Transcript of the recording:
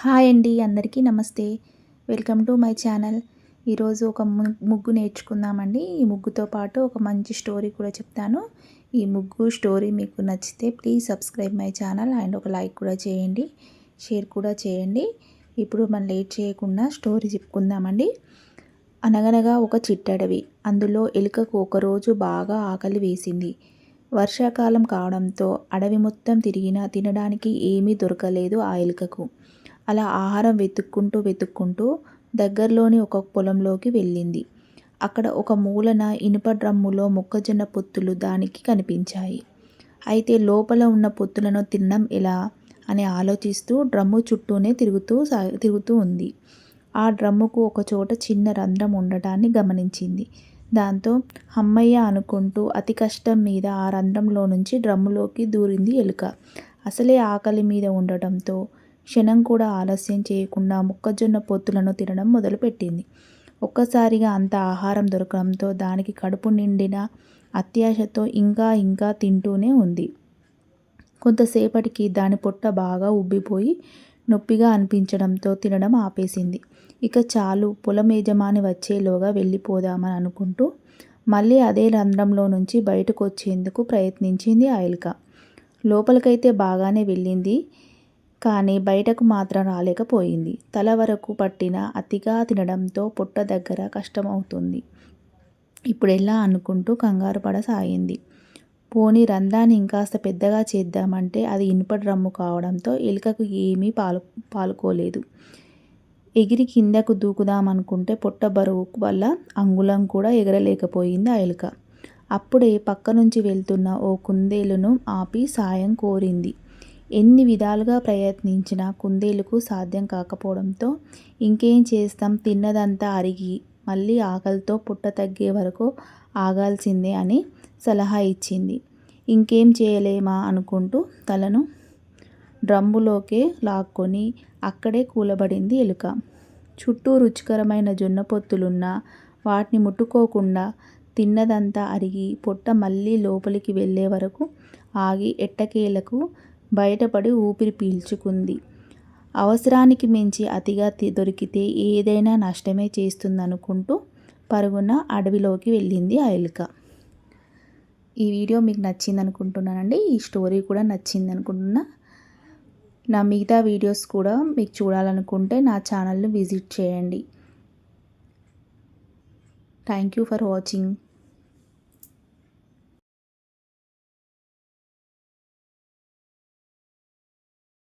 Hi అండి, అందరికీ నమస్తే. Welcome to my channel. ఈరోజు ఒక ముగ్గు నేర్చుకుందామండి. ఈ ముగ్గుతో పాటు ఒక మంచి స్టోరీ కూడా చెప్తాను. ఈ ముగ్గు స్టోరీ మీకు నచ్చితే please subscribe my channel and ఒక లైక్ కూడా చేయండి, షేర్ కూడా చేయండి. ఇప్పుడు మనం లేట్ చేయకుండా స్టోరీ చెప్పుకుందామండి. అనగనగా ఒక చిట్టడవి. అందులో ఎలుకకు ఒకరోజు బాగా ఆకలి వేసింది. వర్షాకాలం కావడంతో అడవి మొత్తం తిరిగినా తినడానికి ఏమీ దొరకలేదు ఆ ఎలుకకు. అలా ఆహారం వెతుక్కుంటూ దగ్గరలోని ఒక పొలంలోకి వెళ్ళింది. అక్కడ ఒక మూలన ఇనుప డ్రమ్ములో మొక్కజొన్న పొత్తులు దానికి కనిపించాయి. అయితే లోపల ఉన్న పొత్తులను తినడం ఎలా అని ఆలోచిస్తూ డ్రమ్ము చుట్టూనే తిరుగుతూ ఉంది. ఆ డ్రమ్ముకు ఒకచోట చిన్న రంధ్రం ఉండటాన్ని గమనించింది. దాంతో హమ్మయ్య అనుకుంటూ అతి కష్టం మీద ఆ రంధ్రంలో నుంచి డ్రమ్ములోకి దూరింది ఎలుక. అసలే ఆకలి మీద ఉండటంతో క్షణం కూడా ఆలస్యం చేయకుండా మొక్కజొన్న పొత్తులను తినడం మొదలుపెట్టింది. ఒక్కసారిగా అంత ఆహారం దొరకడంతో దానికి కడుపు నిండిన అత్యాశతో ఇంకా తింటూనే ఉంది. కొంతసేపటికి దాని పొట్ట బాగా ఉబ్బిపోయి నొప్పిగా అనిపించడంతో తినడం ఆపేసింది. ఇక చాలు, పొలం యజమాని వచ్చేలోగా వెళ్ళిపోదామని అనుకుంటూ మళ్ళీ అదే రంధ్రంలో నుంచి బయటకు వచ్చేందుకు ప్రయత్నించింది ఆ ఎలుక. లోపలికైతే బాగానే వెళ్ళింది, కానీ బయటకు మాత్రం రాలేకపోయింది. తల వరకు పట్టిన అతిగా తినడంతో పొట్ట దగ్గర కష్టమవుతుంది. ఇప్పుడు ఎలా అనుకుంటూ కంగారు పడసాగింది. పోనీ రంధ్రాన్ని ఇంకాస్త పెద్దగా చేద్దామంటే అది ఇనుప డ్రమ్ము కావడంతో ఎలుకకు ఏమీ పాలుకోలేదు. ఎగిరి కిందకు దూకుదామనుకుంటే పొట్ట బరువు వల్ల అంగుళం కూడా ఎగరలేకపోయింది ఆ ఎలుక. అప్పుడే పక్క నుంచి వెళ్తున్న ఓ కుందేలును ఆపి సాయం కోరింది. ఎన్ని విధాలుగా ప్రయత్నించినా కుందేలుకు సాధ్యం కాకపోవడంతో ఇంకేం చేస్తాం, తిన్నదంతా అరిగి మళ్ళీ ఆకలితో పుట్ట తగ్గే వరకు ఆగాల్సిందే అని సలహా ఇచ్చింది. ఇంకేం చేయలేమా అనుకుంటూ తలను డ్రమ్ములోకే లాక్కొని అక్కడే కూలబడింది ఎలుక. చుట్టూ రుచికరమైన జొన్న పొత్తులున్నా వాటిని ముట్టుకోకుండా తిన్నదంతా అరిగి పొట్ట మళ్ళీ లోపలికి వెళ్ళే వరకు ఆగి ఎట్టకేలకు బయటపడి ఊపిరి పీల్చుకుంది. అవసరానికి మించి అతిగా దొరికితే ఏదైనా నష్టమే చేస్తుందనుకుంటూ పరుగున అడవిలోకి వెళ్ళింది ఆ ఎలుక. ఈ వీడియో మీకు నచ్చింది అనుకుంటున్నానండి. ఈ స్టోరీ కూడా నచ్చింది అనుకుంటున్నా. నా మిగతా వీడియోస్ కూడా మీకు చూడాలనుకుంటే నా ఛానల్ని విజిట్ చేయండి. Thank you for watching.